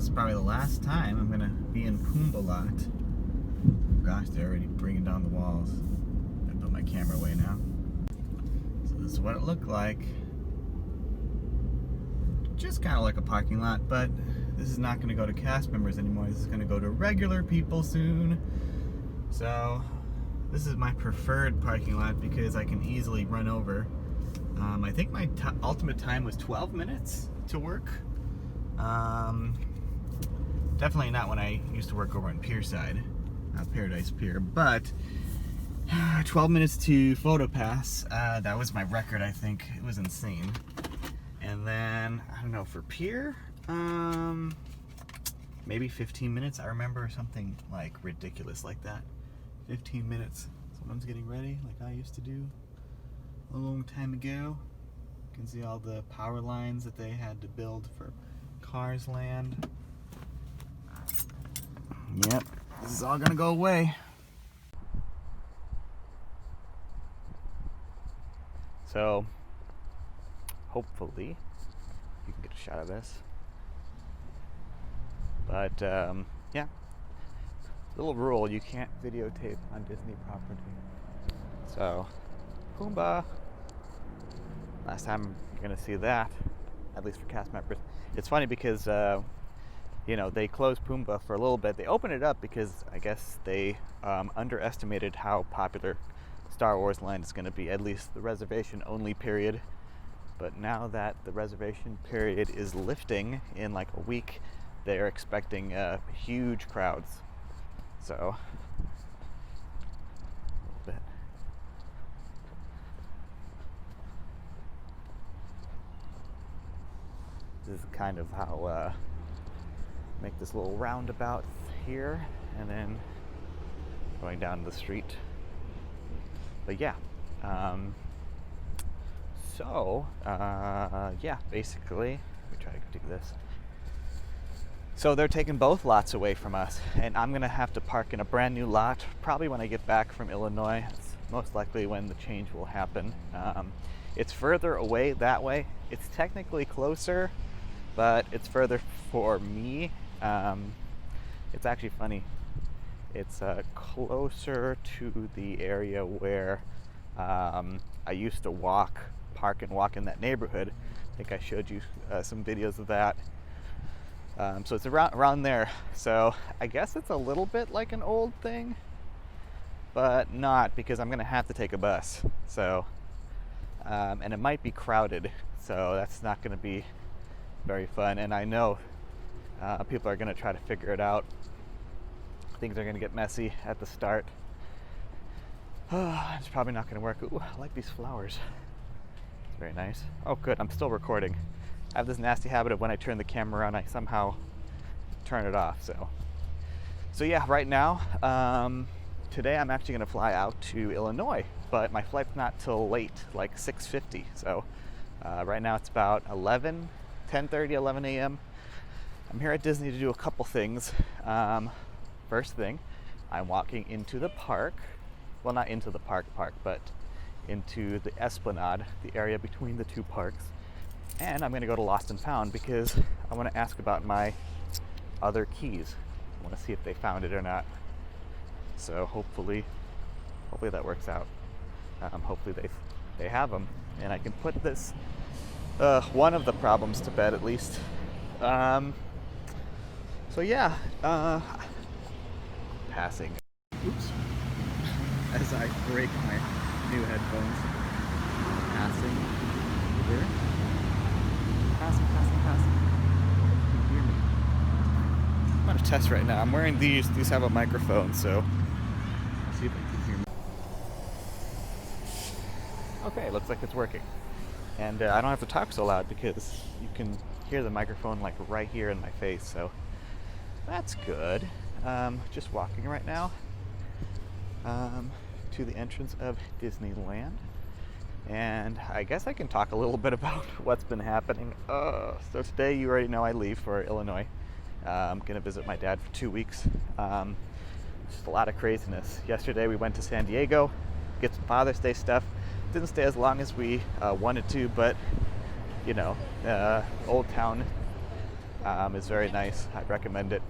is probably the last time I'm gonna be in Pumbaa lot. Gosh, they're already bringing down the walls. I put my camera away now. So this is what it looked like. Just kind of like a parking lot, but this is not gonna go to cast members anymore. This is gonna go to regular people soon. So this is my preferred parking lot because I can easily run over. I think my ultimate time was 12 minutes to work. Definitely not when I used to work over on Pierside, Paradise Pier, but 12 minutes to PhotoPass, that was my record, I think. It was insane. And then, I don't know, for Pier, maybe 15 minutes, I remember something like ridiculous like that. 15 minutes. Someone's getting ready, like I used to do a long time ago. You can see all the power lines that they had to build for Cars Land. Yep, this is all gonna go away. So, hopefully, you can get a shot of this. But, yeah. Little rule, you can't videotape on Disney property. So, Pumbaa. Last time you're gonna see that, at least for cast members. It's funny because, you know, they closed Pumbaa for a little bit. They opened it up because I guess they underestimated how popular Star Wars Land is going to be, at least the reservation only period. But now that the reservation period is lifting in like a week, they're expecting huge crowds. So, a little bit. This is kind of how make this little roundabout here and then going down the street. But yeah, yeah, basically, let me try to do this. So they're taking both lots away from us, and I'm gonna have to park in a brand new lot probably when I get back from Illinois. It's most likely when the change will happen. It's further away that way. It's technically closer, but it's further for me. It's actually funny. It's closer to the area where I used to park and walk in that neighborhood. I think I showed you some videos of that. So it's around there. So I guess it's a little bit like an old thing, but not, because I'm gonna have to take a bus. So, and it might be crowded, so that's not gonna be very fun. And I know people are gonna try to figure it out. Things are gonna get messy at the start. It's probably not gonna work. Ooh, I like these flowers. It's very nice. Oh good, I'm still recording. I have this nasty habit of when I turn the camera on, I somehow turn it off. So yeah, right now, today I'm actually gonna fly out to Illinois, but my flight's not till late, like 6:50. So right now it's about 10:30, 11 a.m. I'm here at Disney to do a couple things. First thing, I'm walking into the park. Well, not into the park, but into the Esplanade, the area between the two parks. And I'm going to go to Lost and Found because I want to ask about my other keys. I want to see if they found it or not. So hopefully that works out. Hopefully they have them, and I can put this one of the problems to bed at least. So yeah, passing. Oops. As I break my new headphones. Passing. Here. Passing. Can you hear me? I'm on a test right now. I'm wearing these. These have a microphone, so I'll see if I can hear me. Okay, looks like it's working. And I don't have to talk so loud because you can hear the microphone like right here in my face, so that's good. Just walking right now to the entrance of Disneyland, and I guess I can talk a little bit about what's been happening. So today, you already know I leave for Illinois. I'm gonna visit my dad for 2 weeks. Just a lot of craziness. Yesterday we went to San Diego, get some Father's Day stuff. Didn't stay as long as we wanted to, but you know, Old Town is very nice. I'd recommend it.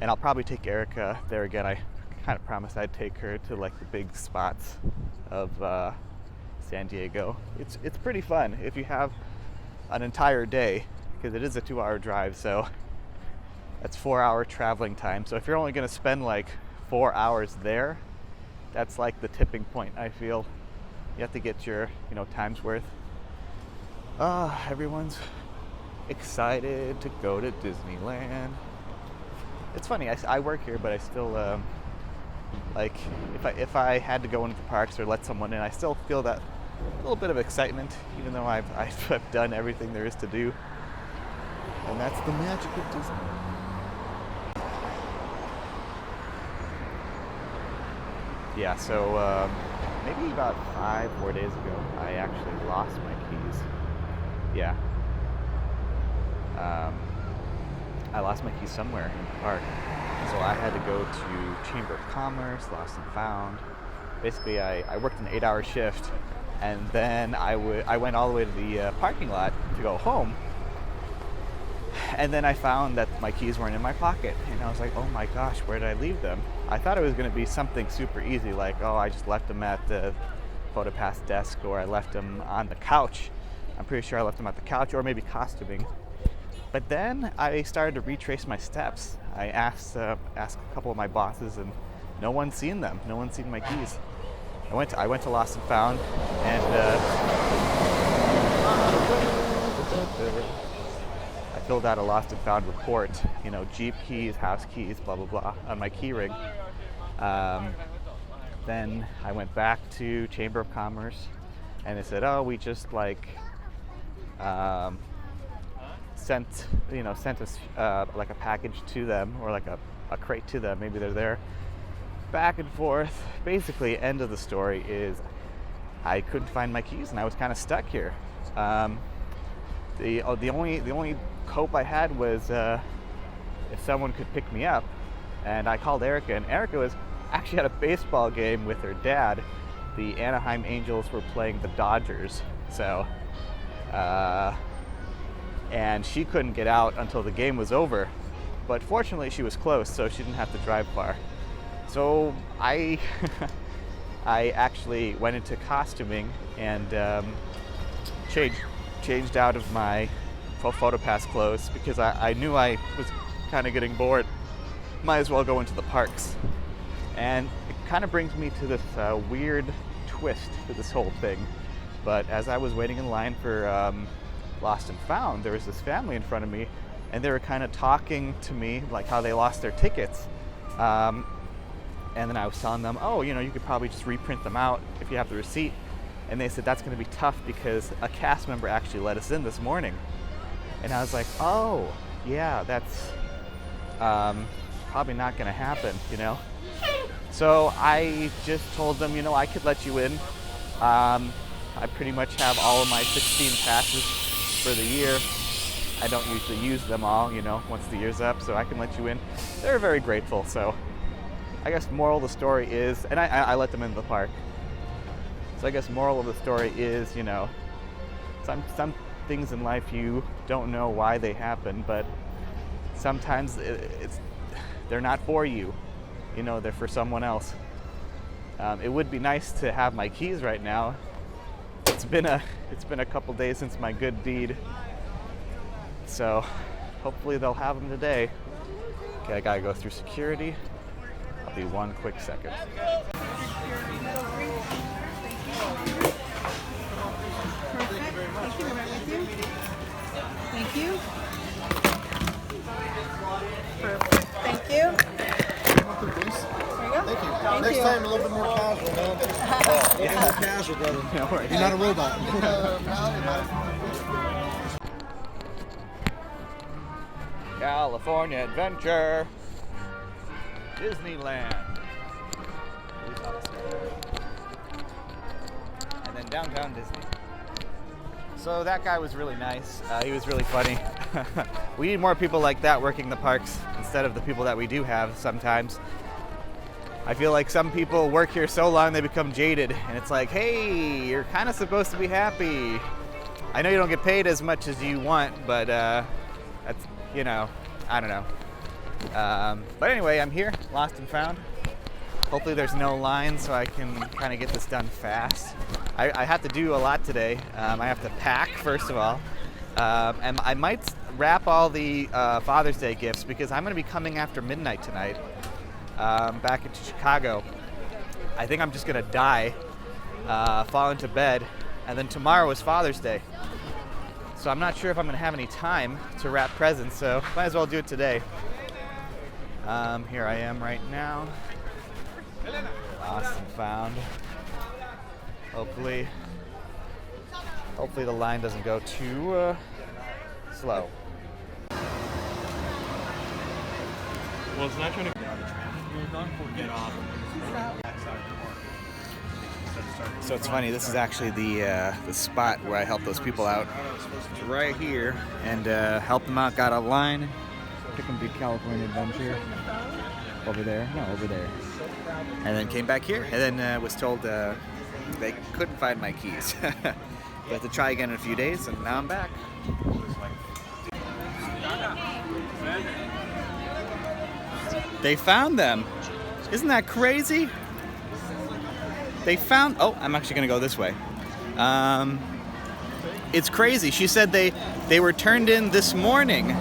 And I'll probably take Erica there again. I kind of promised I'd take her to like the big spots of San Diego. It's pretty fun if you have an entire day, because it is a 2-hour drive, so that's 4-hour traveling time. So if you're only going to spend like 4 hours there, that's like the tipping point, I feel. You have to get your, time's worth. Everyone's excited to go to Disneyland. It's funny, I work here, but I still, like, if I had to go into the parks or let someone in, I still feel that little bit of excitement, even though I've done everything there is to do. And that's the magic of Disney. Yeah, so maybe about 4 days ago, I actually lost my keys. Yeah. I lost my keys somewhere in the park. So I had to go to Chamber of Commerce, Lost and Found. Basically, I worked an 8-hour shift, and then I went all the way to the parking lot to go home. And then I found that my keys weren't in my pocket. And I was like, oh my gosh, where did I leave them? I thought it was going to be something super easy, like, oh, I just left them at the PhotoPass desk, or I left them on the couch. I'm pretty sure I left them at the couch, or maybe costuming. But then I started to retrace my steps. I asked a couple of my bosses, and no one's seen them. No one's seen my keys. I went to Lost and Found, and I filled out a Lost and Found report. Jeep keys, house keys, blah blah blah, on my key ring. Then I went back to Chamber of Commerce, and they said, "Oh, we just sent us like a package to them, or like a crate to them. Maybe they're there." Back and forth. Basically, end of the story is I couldn't find my keys, and I was kind of stuck here. The only hope I had was if someone could pick me up, and I called Erica, and Erica was actually at a baseball game with her dad. The Anaheim Angels were playing the Dodgers, so and she couldn't get out until the game was over. But fortunately, she was close, so she didn't have to drive far. So I actually went into costuming and changed out of my PhotoPass clothes, because I knew I was kind of getting bored. Might as well go into the parks. And it kind of brings me to this weird twist to this whole thing. But as I was waiting in line for Lost and Found, there was this family in front of me, and they were kind of talking to me like how they lost their tickets. And then I was telling them, oh, you could probably just reprint them out if you have the receipt. And they said that's going to be tough because a cast member actually let us in this morning. And I was like, oh, yeah, that's probably not going to happen, So I just told them, I could let you in. I pretty much have all of my 16 passes for the year. I don't usually use them all, once the year's up, so I can let you in. They're very grateful, so I guess moral of the story is, and I let them into the park. So I guess moral of the story is, some things in life you don't know why they happen, but sometimes they're not for you. They're for someone else. It would be nice to have my keys right now. It's been a couple days since my good deed, so hopefully they'll have them today. Okay, I gotta go through security. I'll be one quick second. Perfect. Thank you. Right with you. Thank you. Perfect. Thank you. There you go. Thank you. Thank Next you. time, a little bit more casual, man. A little more casual, brother. No worries. You're not a robot. California Adventure, Disneyland, and then downtown Disney. So that guy was really nice. He was really funny. We need more people like that working the parks instead of the people that we do have sometimes. I feel like some people work here so long they become jaded, and it's like, hey, you're kind of supposed to be happy. I know you don't get paid as much as you want, but That's, you know, I don't know. But anyway, I'm here, lost and found. Hopefully there's no line so I can kind of get this done fast. I have to do a lot today. I have to pack, first of all. And I might wrap all the Father's Day gifts because I'm going to be coming after midnight tonight back into Chicago. I think I'm just going to die, fall into bed, and then tomorrow is Father's Day. So I'm not sure if I'm going to have any time to wrap presents, so might as well do it today. Here I am right now. Lost and found. Hopefully the line doesn't go too slow. Well, it's not trying to get off. So it's funny. This is actually the spot where I helped those people out. It's right here, and helped them out. Got a line. Took them to California Adventure. Over there. No, over there. And then came back here, and then was told they couldn't find my keys. We have to try again in a few days, and now I'm back. They found them. Isn't that crazy? They found. Oh, I'm actually gonna go this way. It's crazy. She said they were turned in this morning.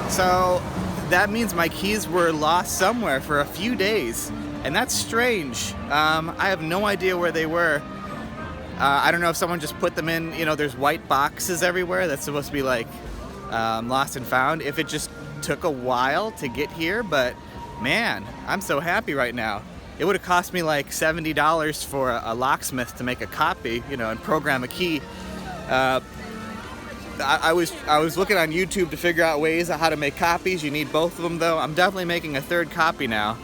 So that means my keys were lost somewhere for a few days, and that's strange. I have no idea where they were. I don't know if someone just put them in, you know, there's white boxes everywhere that's supposed to be like lost and found. If it just took a while to get here, but man, I'm so happy right now. It would have cost me like $70 for a locksmith to make a copy, you know, and program a key. I was looking on YouTube to figure out ways on how to make copies. You need both of them though. I'm definitely making a third copy now.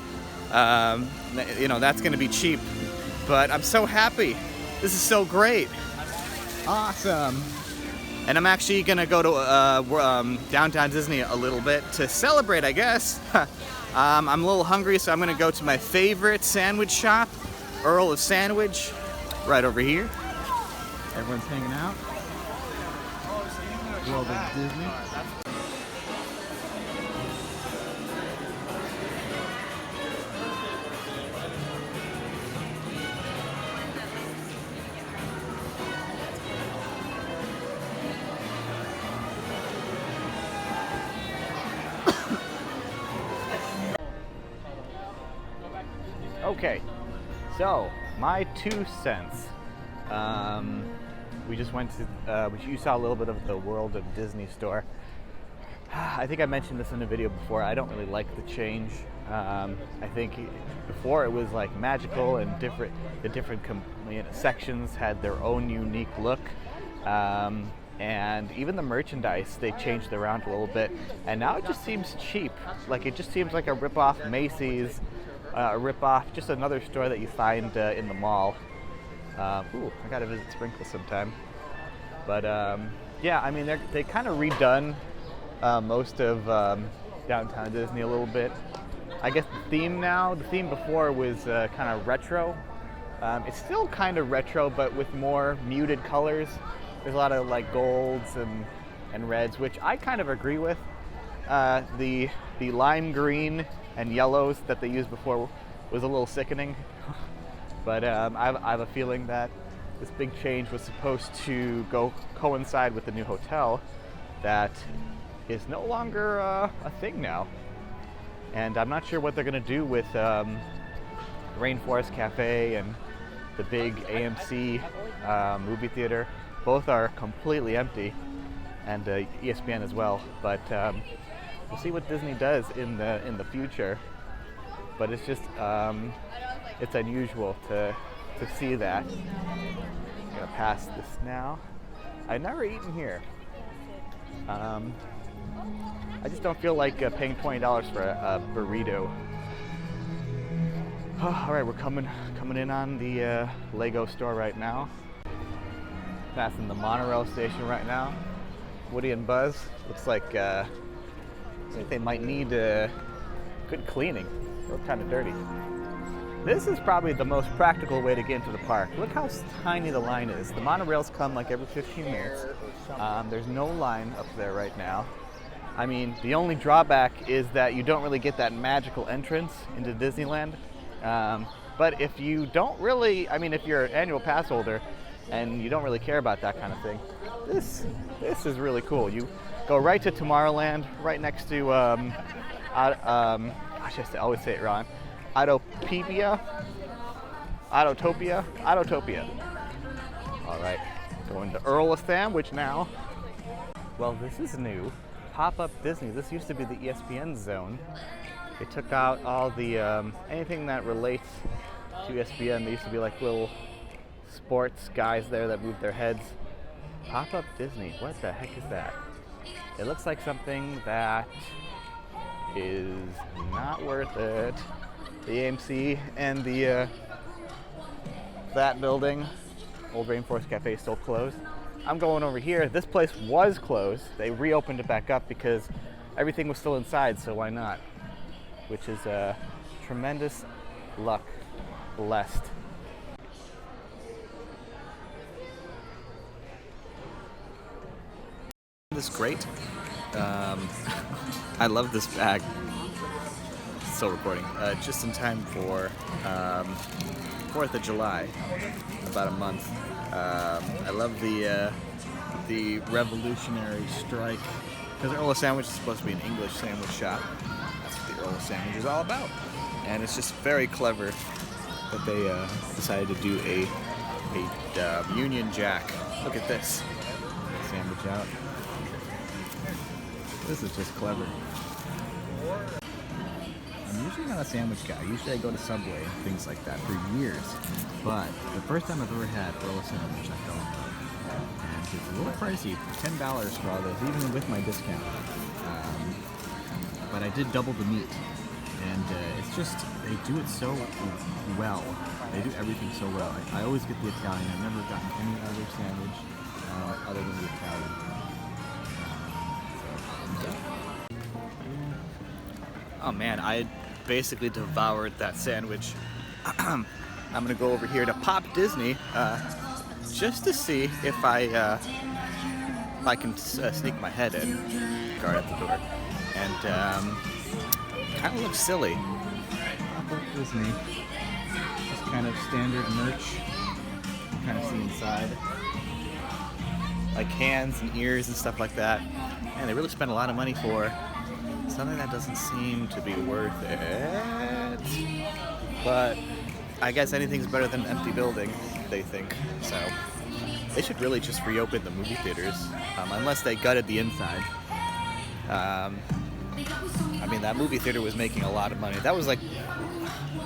You know, that's gonna be cheap, but I'm so happy. This is so great. Awesome. And I'm actually gonna go to downtown Disney a little bit to celebrate, I guess. I'm a little hungry, so I'm gonna go to my favorite sandwich shop, Earl of Sandwich, right over here. Everyone's hanging out. World of Disney. Okay, so my 2 cents. We just went to, you saw a little bit of the World of Disney store. I think I mentioned this in a video before. I don't really like the change. I think before it was like magical and different. The different sections had their own unique look. And even the merchandise, they changed around a little bit. And now it just seems cheap. Like it just seems like a rip-off Macy's, a rip-off, just another store that you find in the mall. Ooh, I gotta visit Sprinkle sometime. But yeah, I mean, they kind of redone most of downtown Disney a little bit. I guess the theme before was kind of retro. It's still kind of retro, but with more muted colors. There's a lot of like golds and reds, which I kind of agree with. The lime green and yellows that they used before was a little sickening. But I have a feeling that this big change was supposed to coincide with the new hotel that is no longer a thing now. And I'm not sure what they're going to do with Rainforest Cafe and the big AMC movie theater. Both are completely empty, and ESPN as well. But we'll see what Disney does in the future. But it's just it's unusual to see that. I'm gonna pass this now. I've never eaten here. I just don't feel like paying $20 for a burrito. All right, we're coming in on the Lego store right now. Passing the monorail station right now. Woody and Buzz. Looks like they might need good cleaning. They look kind of dirty. This is probably the most practical way to get into the park. Look how tiny the line is. The monorails come like every 15 minutes. There's no line up there right now. I mean, the only drawback is that you don't really get that magical entrance into Disneyland. But if you don't really, I mean, if you're an annual pass holder and you don't really care about that kind of thing, this is really cool. You go right to Tomorrowland, right next to, I always say it wrong, Autotopia. All right, going to Earl of Sandwich now. Well, this is new. Pop-up Disney. This used to be the ESPN zone. They took out all the anything that relates to ESPN. There used to be like little sports guys there that moved their heads. Pop-up Disney. What the heck is that? It looks like something that is not worth it. The AMC and the that building, Old Rainforest Cafe, is still closed. I'm going over here. This place was closed. They reopened it back up because everything was still inside, so why not? Which is tremendous luck. Blessed. This is great. I love this bag. Still recording. Just in time for 4th of July, about a month. I love the revolutionary strike, because Earl of Sandwich is supposed to be an English sandwich shop. That's what the Earl of Sandwich is all about. And it's just very clever that they decided to do a Union Jack. Look at this. Sandwich out. This is just clever. I'm usually not a sandwich guy. Usually I go to Subway and things like that for years. But the first time I've ever had Earl of Sandwich, I fell in love. And it's a little pricey, $10 for all those, even with my discount. But I did double the meat. And it's just, they do it so well. They do everything so well. I always get the Italian. I've never gotten any other sandwich other than the Italian. Oh man, I basically devoured that sandwich. I'm gonna go over here to Pop Disney just to see if I can sneak my head in. Guard at the door, and kind of looks silly. Pop Disney, just kind of standard merch. You kind of see inside, like hands and ears and stuff like that. And they really spent a lot of money for something that doesn't seem to be worth it. But I guess anything's better than an empty building, they think. So they should really just reopen the movie theaters, unless they gutted the inside. I mean, that movie theater was making a lot of money. That was like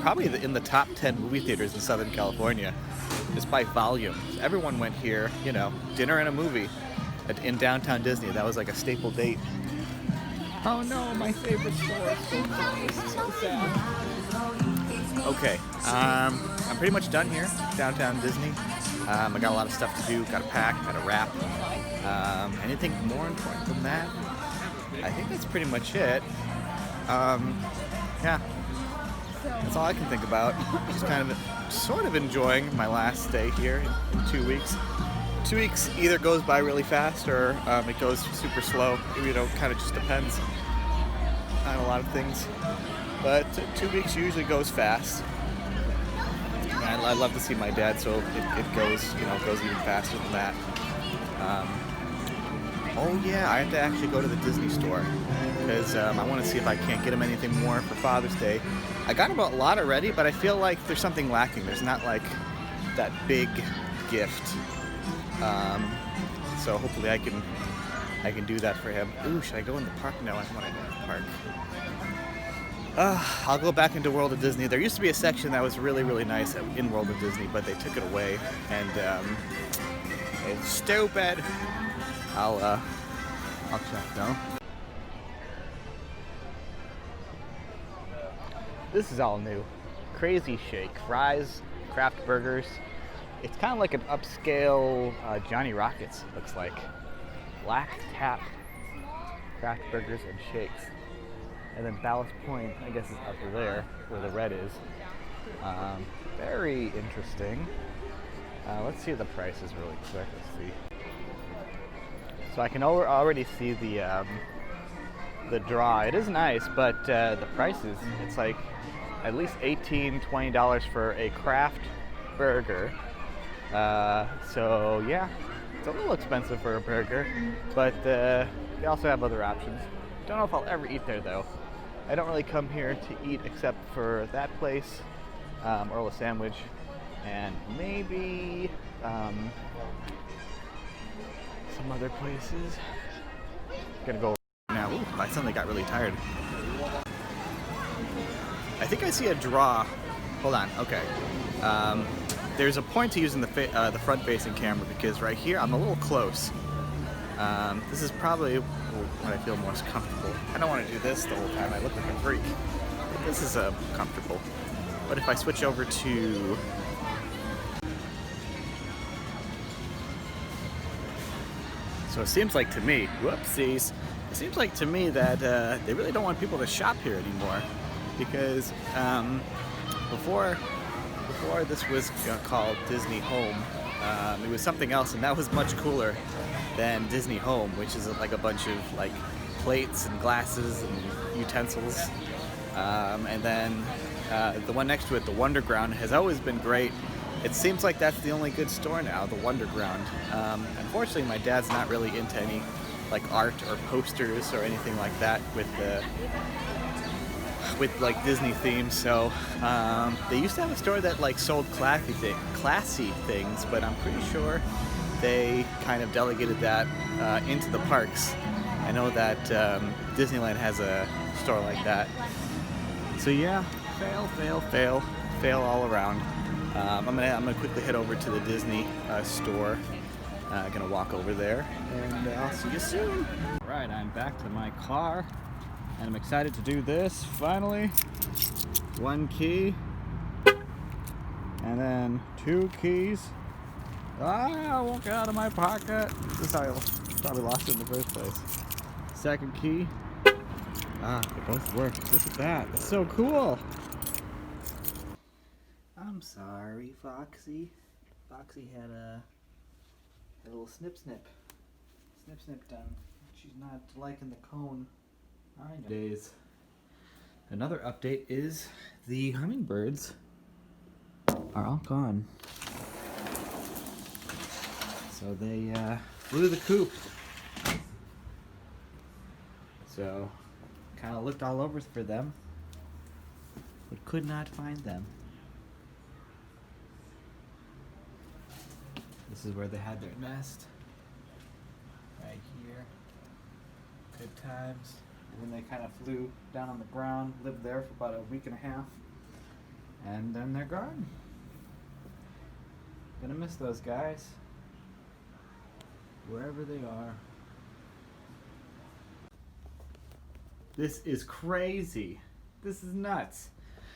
probably in the top 10 movie theaters in Southern California, just by volume. Everyone went here, you know, dinner and a movie in downtown Disney. That was like a staple date. Oh no, my favorite store is so closed. This is so sad. Okay, I'm pretty much done here, downtown Disney. I got a lot of stuff to do, gotta pack, gotta wrap. Anything more important than that? I think that's pretty much it. Yeah, that's all I can think about. Just kind of sort of enjoying my last stay here in 2 weeks. 2 weeks either goes by really fast or it goes super slow. You know, kind of just depends on a lot of things. But 2 weeks usually goes fast. And I love to see my dad, so it goes, you know, goes even faster than that. Oh yeah, I have to actually go to the Disney store because I want to see if I can't get him anything more for Father's Day. I got him a lot already, but I feel like there's something lacking. There's not like that big gift. So hopefully I can do that for him. Ooh, should I go in the park? No, I don't want to go in the park. I'll go back into World of Disney. There used to be a section that was really, really nice in World of Disney, but they took it away, and it's stupid. I'll check though. This is all new. Crazy Shake, fries, craft burgers. It's kind of like an upscale Johnny Rockets, looks like. Black Tap craft burgers and shakes. And then Ballast Point, I guess, is up there where the red is. Very interesting. Let's see the prices really quick. Let's see. So I can already see the draw. It is nice, but the prices, it's like at least $18, $20 for a craft burger. So yeah, it's a little expensive for a burger, but they also have other options. Don't know if I'll ever eat there though. I don't really come here to eat except for that place, Earl of Sandwich, and maybe some other places. Gonna go now. Ooh, I suddenly got really tired. I think I see a draw. Hold on. Okay. There's a point to using the front-facing camera because right here I'm a little close. This is probably when I feel most comfortable. I don't want to do this the whole time. I look like a freak. But this is comfortable. What if I switch over to... So it seems like to me, whoopsies, it seems like to me that they really don't want people to shop here anymore because before this was called Disney Home, it was something else, and that was much cooler than Disney Home, which is like a bunch of like plates and glasses and utensils. And then the one next to it, the Wonderground, has always been great. It seems like that's the only good store now, the Wonderground. Unfortunately, my dad's not really into any like art or posters or anything like that with like Disney themes. So they used to have a store that like sold classy things, but I'm pretty sure they kind of delegated that into the parks. I know that Disneyland has a store like that. So yeah, fail all around. I'm gonna quickly head over to the Disney store. Gonna walk over there, and I'll see you soon. All right, I'm back to my car, and I'm excited to do this. Finally, 1 key, and then 2 keys. Ah, won't get out of my pocket. This is how I probably lost it in the first place. 2nd key. Ah, they both work. Look at that. It's so cool. I'm sorry, Foxy. Foxy had a little snip done. She's not liking the cone. Days. Another update is the hummingbirds are all gone. So they flew the coop. So kind of looked all over for them, but could not find them. This is where they had their nest, right here. Good times. And then they kind of flew down on the ground, lived there for about a week and a half, and then they're gone. Gonna miss those guys, wherever they are. This is crazy. This is nuts.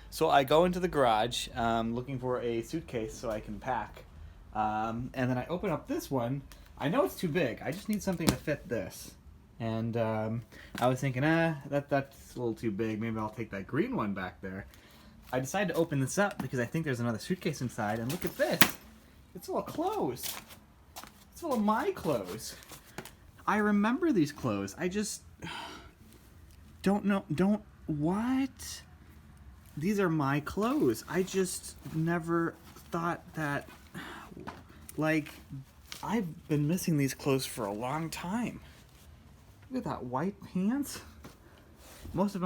So I go into the garage looking for a suitcase so I can pack. And then I open up this one. I know it's too big. I just need something to fit this. And I was thinking, that's a little too big. Maybe I'll take that green one back there. I decided to open this up because I think there's another suitcase inside. And look at this. It's full of clothes. It's full of my clothes. I remember these clothes. I just what? These are my clothes. I just never thought that, like, I've been missing these clothes for a long time. Look at that white pants. Most of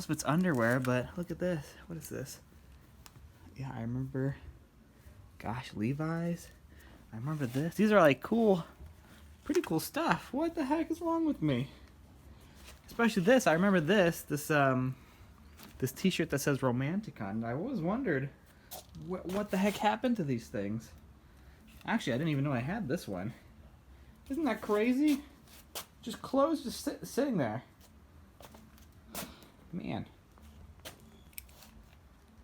it's underwear, but look at this. What is this? Yeah, I remember, gosh, Levi's. I remember this. These are like cool, pretty cool stuff. What the heck is wrong with me? Especially this. I remember this t-shirt that says Romanticon. I always wondered what the heck happened to these things. Actually, I didn't even know I had this one. Isn't that crazy? Just clothes just sitting there. Man.